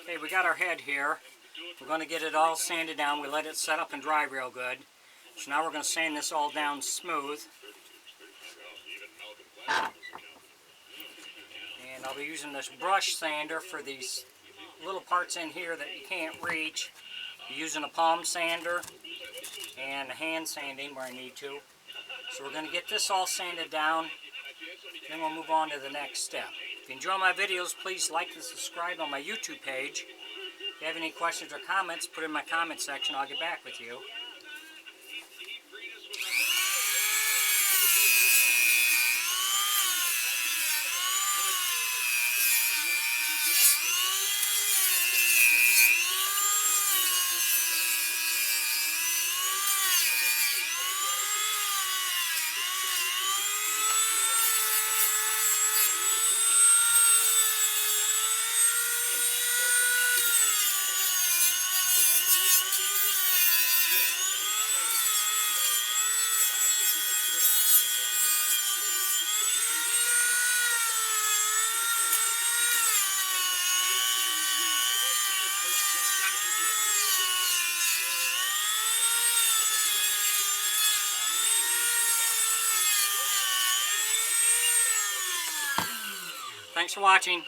Okay, we got our head here. We're going to get it all sanded down. We let it set up and dry real good. So now we're going to sand this all down smooth. And I'll be using this brush sander for these little parts in here that you can't reach. You're using a palm sander and hand sanding where I need to. So we're going to get this all sanded down, then we'll move on to the next step. If you enjoy my videos, please like and subscribe on my YouTube page. If you have any questions or comments, put it in my comment section. I'll get back with you. Thanks for watching.